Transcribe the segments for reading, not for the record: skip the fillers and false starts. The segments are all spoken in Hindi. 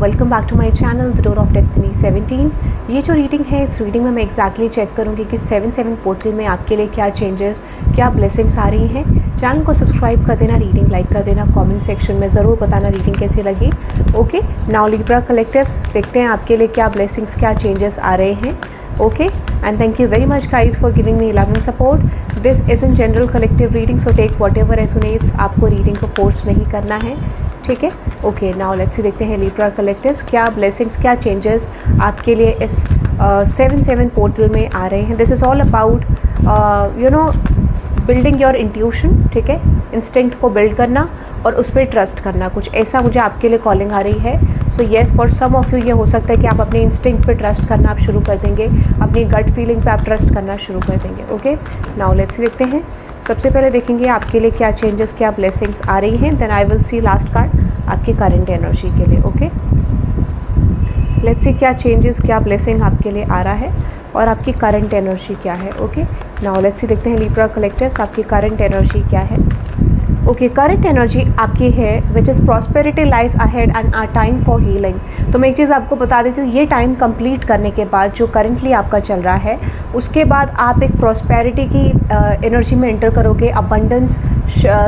Welcome back to my channel the door of destiny 17। ये जो रीडिंग है, इस रीडिंग में मैं एग्जैक्टली चेक करूँगी कि 7/7 पोर्टल में आपके लिए क्या चेंजेस, क्या ब्लेसिंग्स आ रही हैं। चैनल को सब्सक्राइब कर देना, रीडिंग लाइक कर देना, कमेंट सेक्शन में ज़रूर बताना रीडिंग कैसी लगी। ओके, नाउ लिब्रा कलेक्टिव्स, देखते हैं आपके लिए क्या ब्लेसिंग्स, क्या चेंजेस आ रहे हैं। Okay, and thank you very much guys for giving me love and support. This isn't general collective reading, so take whatever resonates. आपको रीडिंग को फोर्स नहीं करना है, ठीक है। ओके, नाउ लेट्स सी, देखते हैं लिब्रा कलेक्टिव्स क्या ब्लेसिंग्स, क्या चेंजेस आपके लिए इस 7/7 पोर्टल में आ रहे हैं। This is all about you know building your intuition, ठीक है, इंस्टिंक्ट को बिल्ड करना और उस पर ट्रस्ट करना, कुछ ऐसा मुझे आपके लिए कॉलिंग आ रही है। So yes, for some of you ये हो सकता है कि आप अपने इंस्टिंक्ट पे ट्रस्ट करना आप शुरू कर देंगे, अपनी गट फीलिंग पे आप ट्रस्ट करना शुरू कर देंगे। ओके, नाउ लेट्स देखते हैं। सबसे पहले देखेंगे आपके लिए क्या चेंजेस, क्या ब्लेसिंग्स आ रही हैं, then I will see last card आपकी करंट एनर्जी के लिए। ओके, लेट्स सी क्या चेंजेस, क्या ब्लेसिंग आपके लिए आ रहा है और आपकी करंट एनर्जी क्या है। ओके, नाउ लेट्स सी, देखते हैं लिब्रा कलेक्टिव्स आपकी करंट एनर्जी क्या है। ओके, करंट एनर्जी आपकी है which is prosperity lies ahead and a time for healing. तो मैं एक चीज़ आपको बता देती हूँ, ये टाइम कंप्लीट करने के बाद जो करंटली आपका चल रहा है, उसके बाद आप एक प्रॉस्पेरिटी की एनर्जी में एंटर करोगे, abundance,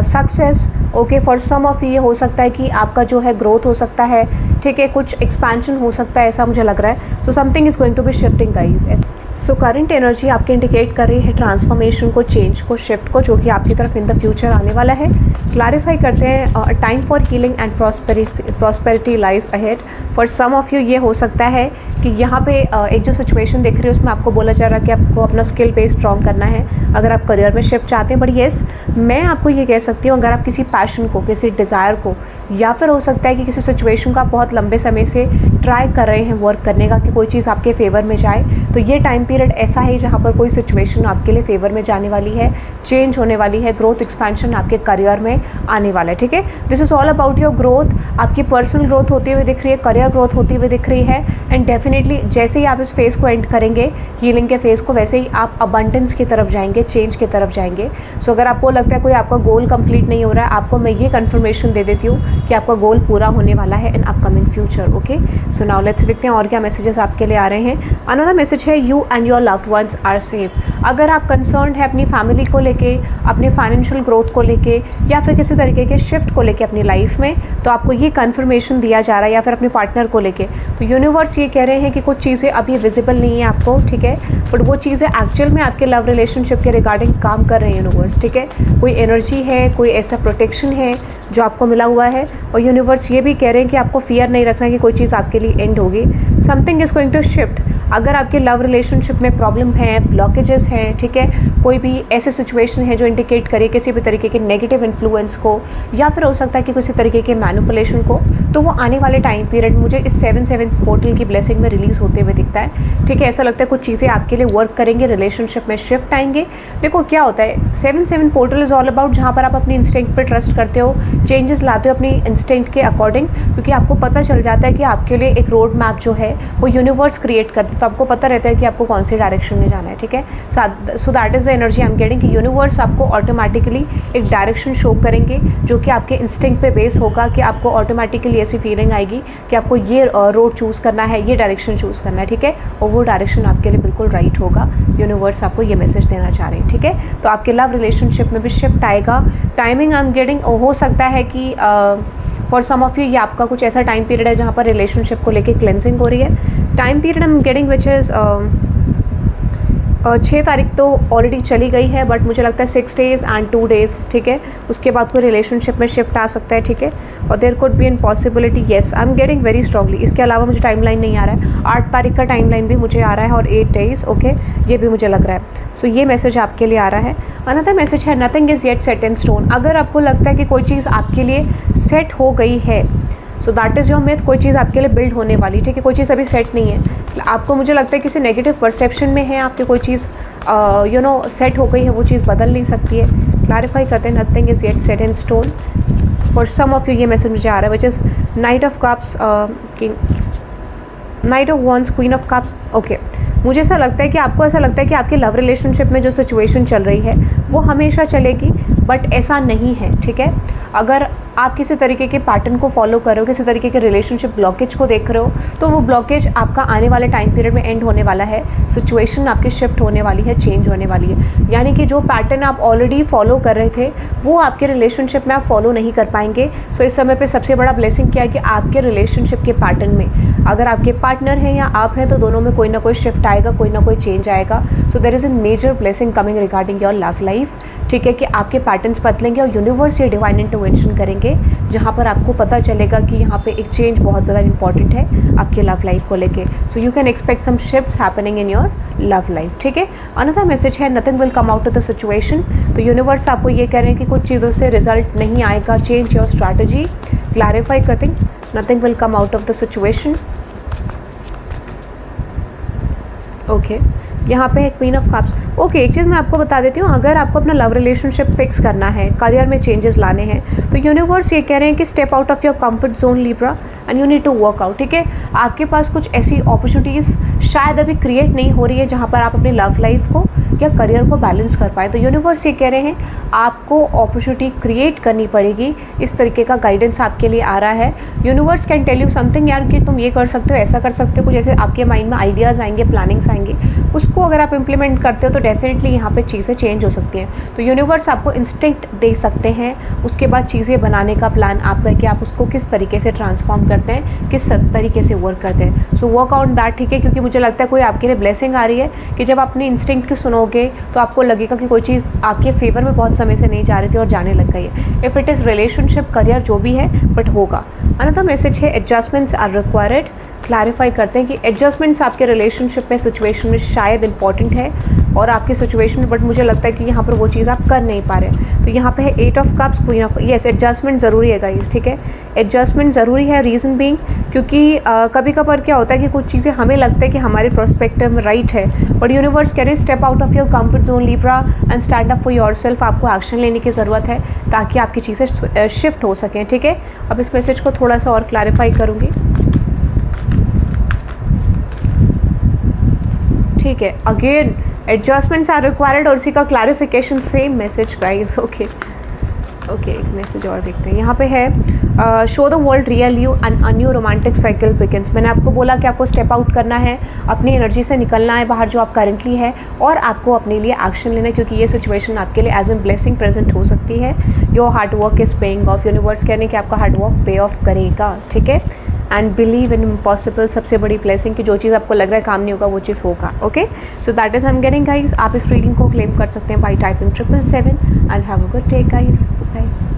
success. Okay, for some of ये हो सकता है कि आपका जो है ग्रोथ हो सकता है, ठीक है, कुछ एक्सपेंशन हो सकता है, ऐसा मुझे लग रहा है। So something is going to be shifting guys. So current energy आपके इंडिकेट कर रही है ट्रांसफॉर्मेशन को, चेंज को, शिफ्ट को, जो कि आपकी तरफ इन द फ्यूचर आने वाला है। क्लैरिफाई करते हैं, time for healing and prosperity lies ahead. For some of you ये हो सकता है कि यहाँ पे एक जो सिचुएशन देख रही है उसमें आपको बोला जा रहा है कि आपको अपना स्किल बेस स्ट्रॉन्ग करना है अगर आप करियर में शिफ्ट चाहते हैं। बट येस, मैं आपको ये कह सकती हूँ, अगर आप किसी पैशन को, किसी डिज़ायर को, या फिर हो सकता है कि किसी सिचुएशन को आप बहुत लंबे समय से ट्राई कर रहे हैं वर्क करने का कि कोई चीज़ आपके फेवर में जाए, तो ये टाइम पीरियड ऐसा है जहाँ पर कोई सिचुएशन आपके लिए फेवर में जाने वाली है, चेंज होने वाली है, ग्रोथ एक्सपेंशन आपके करियर में आने वाला है, ठीक है। This is all about your growth. आपकी पर्सनल ग्रोथ होती हुई दिख रही है, करियर ग्रोथ होती हुई दिख रही है, एंड डेफिनेटली जैसे ही आप इस फेज़ को एंड करेंगे, हीलिंग के फेज़ को, वैसे ही आप अबंडेंस की तरफ जाएंगे, चेंज की तरफ जाएंगे। सो अगर आपको लगता है कोई आपका गोल कंप्लीट नहीं हो रहा है, आपको मैं ये कंफर्मेशन दे देती हूँ कि आपका गोल पूरा होने वाला है in upcoming future. Okay, so now let's देखते हैं और क्या मैसेजेस आपके लिए आ रहे हैं। अनदर मैसेज है, you and your loved ones are safe. अगर आप कंसर्न्ड है अपनी फैमिली को लेके, अपने फाइनेंशियल ग्रोथ को लेके, या फिर किसी तरीके के शिफ्ट को लेके अपनी लाइफ में, तो आपको ये कंफर्मेशन दिया जा रहा है, या फिर अपने पार्टनर को लेके, तो यूनिवर्स ये कह रहे हैं कि कुछ चीज़ें अभी विजिबल नहीं है आपको, ठीक है, बट वो चीज़ें एक्चुअल में आपके लव रिलेशनशिप के रिगार्डिंग काम कर रहे हैं यूनिवर्स, ठीक है। कोई एनर्जी है, कोई ऐसा प्रोटेक्शन है जो आपको मिला हुआ है, और यूनिवर्स ये भी कह रहे हैं कि आपको फियर नहीं रखना कि कोई चीज़ आपके लिए एंड होगी। Something is going to shift. अगर आपके लव रिलेशनशिप में प्रॉब्लम है, ब्लॉकेजेस हैं, ठीक है, कोई भी ऐसे सिचुएशन है जो इंडिकेट करे किसी भी तरीके के नेगेटिव इन्फ्लुएंस को, या फिर हो सकता है कि किसी तरीके के मैनिपुलेशन को, तो वो आने वाले टाइम पीरियड मुझे इस 7/7 पोर्टल की ब्लेसिंग में रिलीज़ होते हुए दिखता है, ठीक है। ऐसा लगता है कुछ चीज़ें आपके लिए वर्क करेंगे, रिलेशनशिप में शिफ्ट आएंगे। देखो क्या होता है, 7/7 पोर्टल इज़ ऑल अबाउट जहाँ पर आप अपनी इंस्टिंक्ट पर ट्रस्ट करते हो, चेंजेस लाते हो अपनी इंस्टिंक्ट के अकॉर्डिंग, क्योंकि आपको पता चल जाता है कि आपके लिए एक रोड मैप जो है वो यूनिवर्स क्रिएट करते हैं, तो आपको पता रहता है कि आपको कौन सी डायरेक्शन में जाना है, ठीक है। So that is the energy I am getting कि यूनिवर्स आपको ऑटोमेटिकली एक डायरेक्शन शो करेंगे जो कि आपके इंस्टिंक्ट पे बेस होगा, कि आपको ऑटोमेटिकली ऐसी फीलिंग आएगी कि आपको ये रोड चूज़ करना है, ये डायरेक्शन चूज़ करना है, ठीक है, और वो डायरेक्शन आपके लिए बिल्कुल राइट होगा। यूनिवर्स आपको ये मैसेज देना चाह रहे हैं, ठीक है। तो आपके लव रिलेशनशिप में भी शिफ्ट आएगा। टाइमिंग आई एम गेटिंग, हो सकता है कि फॉर सम ऑफ यू ये आपका कुछ ऐसा टाइम पीरियड है जहाँ पर रिलेशनशिप को लेके क्लेंजिंग हो रही है। Time period I am getting which is 6 तारीख तो ऑलरेडी चली गई है, बट मुझे लगता है 6 days एंड 2 days, ठीक है, उसके बाद कोई रिलेशनशिप में शिफ्ट आ सकता है, ठीक है। और there could be an possibility, yes I am getting very strongly. इसके अलावा मुझे टाइमलाइन नहीं आ रहा है, 8 तारीख का टाइमलाइन भी मुझे आ रहा है और 8 days, ओके, ये भी मुझे लग रहा है। सो ये मैसेज आपके लिए आ रहा है। अनदर मैसेज है, nothing is yet set in stone. अगर आपको लगता है कि कोई चीज़ आपके लिए सेट हो गई है, so that is your myth, कोई चीज़ आपके लिए बिल्ड होने वाली, ठीक है, कोई चीज़ अभी सेट नहीं है, आपको मुझे लगता है किसी नेगेटिव परसेप्शन में है आपकी, कोई चीज़ यू नो सेट हो गई है, वो चीज़ बदल नहीं सकती है। क्लैरिफाई करते हैं, nothing is yet set in stone. For some of you ये मैसेज मुझे आ रहा है which is knight of cups, knight of wands, queen of cups. Okay, मुझे ऐसा लगता है कि आपको ऐसा लगता है कि आपके लव रिलेशनशिप में जो सिचुएशन चल रही है वो हमेशा चलेगी, बट ऐसा नहीं है, ठीक है। अगर आप किसी तरीके के पैटर्न को फॉलो कर रहे हो, किसी तरीके के रिलेशनशिप ब्लॉकेज को देख रहे हो, तो वो ब्लॉकेज आपका आने वाले टाइम पीरियड में एंड होने वाला है। सिचुएशन आपकी शिफ्ट होने वाली है, चेंज होने वाली है। यानी कि जो पैटर्न आप ऑलरेडी फॉलो कर रहे थे वो आपके रिलेशनशिप में आप फॉलो नहीं कर पाएंगे। सो इस समय पे सबसे बड़ा ब्लेसिंग क्या है कि आपके रिलेशनशिप के पैटर्न में अगर आपके पार्टनर हैं या आप हैं तो दोनों में कोई ना कोई शिफ्ट आएगा, कोई ना कोई चेंज आएगा। So there is a major blessing coming regarding your love life. ठीक है कि आपके पैटर्न्स बदलेंगे और यूनिवर्स ये डिवाइन इंटरवेंशन करेंगे, जहाँ पर आपको पता चलेगा कि यहाँ पे एक चेंज बहुत ज़्यादा इंपॉर्टेंट है आपके लव लाइफ को लेके। So you can expect some shifts happening in your love life. ठीक है, अनदर मैसेज है nothing will come out of the situation. तो यूनिवर्स आपको ये कह रहे हैं कि कुछ चीज़ों से रिजल्ट नहीं आएगा, change your strategy, clarify something, nothing will come out of the situation. Okay, यहाँ पे है क्वीन ऑफ कप्स। ओके, एक चीज़ मैं आपको बता देती हूँ, अगर आपको अपना लव रिलेशनशिप फिक्स करना है, करियर में चेंजेस लाने हैं, तो यूनिवर्स ये कह रहे हैं कि step out of your comfort zone Libra and you need to work out. ठीक है, आपके पास कुछ ऐसी अपॉर्चुनिटीज़ शायद अभी क्रिएट नहीं हो रही है जहाँ पर आप अपनी लव लाइफ को या करियर को बैलेंस कर पाए। तो यूनिवर्स ये कह रहे हैं आपको अपॉर्चुनिटी क्रिएट करनी पड़ेगी। इस तरीके का गाइडेंस आपके लिए आ रहा है। Universe can tell you something यार कि तुम ये कर सकते हो, ऐसा कर सकते हो, कुछ ऐसे आपके माइंड में आइडियाज़ आएंगे, प्लानिंग्स आएंगे, उसको अगर आप इम्प्लीमेंट करते हो तो डेफिनेटली यहाँ पे चीज़ें चेंज हो सकती हैं। तो यूनिवर्स आपको इंस्टिंक्ट दे सकते हैं, उसके बाद चीज़ें बनाने का प्लान आप करके आप उसको किस तरीके से ट्रांसफॉर्म करते हैं, किस तरीके से वर्क करते हैं। So work out that. ठीक है, क्योंकि मुझे लगता है कोई आपके लिए ब्लेसिंग आ रही है कि जब आप अपनी इंस्टिंक्ट की सुनोगे तो आपको लगेगा कि कोई चीज़ आपके फेवर में बहुत समय से नहीं जा रही थी और जाने लग गई है। If it is relationship, career, जो भी है, बट होगा। अनदर मैसेज है एडजस्टमेंट्स आर रिक्वायर्ड। क्लैरिफाई करते हैं कि एडजस्टमेंट्स आपके रिलेशनशिप में, सिचुएशन में शायद इंपॉर्टेंट है और आपके सिचुएशन में, बट मुझे लगता है कि यहाँ पर वो चीज़ आप कर नहीं पा रहे। तो यहाँ पे है 8 of cups, queen of. Yes, adjustment ज़रूरी है गाइस। ठीक है, एडजस्टमेंट ज़रूरी है। रीज़न बीइंग क्योंकि कभी कभार क्या होता है कि कुछ चीज़ें हमें लगता है कि हमारे प्रोस्पेक्टिव में राइट है, बट यूनिवर्स कह रहे हैं step out of your comfort zone Libra and stand up for yourself. आपको एक्शन लेने की ज़रूरत है ताकि आपकी चीज़ें शिफ्ट हो सकें। ठीक है, अब इस मैसेज को थोड़ा सा और क्लैरिफाई करूँगी। ठीक है, अगेन एडजस्टमेंट्स आर रिक्वायर्ड और उसी का clarification, same message guys. Okay, एक मैसेज और देखते हैं। यहाँ पे है show the world real you and a new romantic cycle begins. मैंने आपको बोला कि आपको स्टेप आउट करना है, अपनी एनर्जी से निकलना है बाहर जो आप करेंटली है, और आपको अपने लिए एक्शन लेना है क्योंकि ये सिचुएशन आपके लिए एज ए ब्लेसिंग प्रेजेंट हो सकती है। Your hard work is paying off. Universe कहने कि आपका हार्ड वर्क पे ऑफ करेगा। ठीक है, एंड बिलीव इन इम्पॉसिबल। सबसे बड़ी ब्लेसिंग कि जो चीज़ आपको लग रहा है काम नहीं होगा वो चीज़ होगा। Okay, so that is I am getting guys. आप इस रीडिंग को क्लेम कर सकते हैं by typing 777 and have a good day guys. Bye.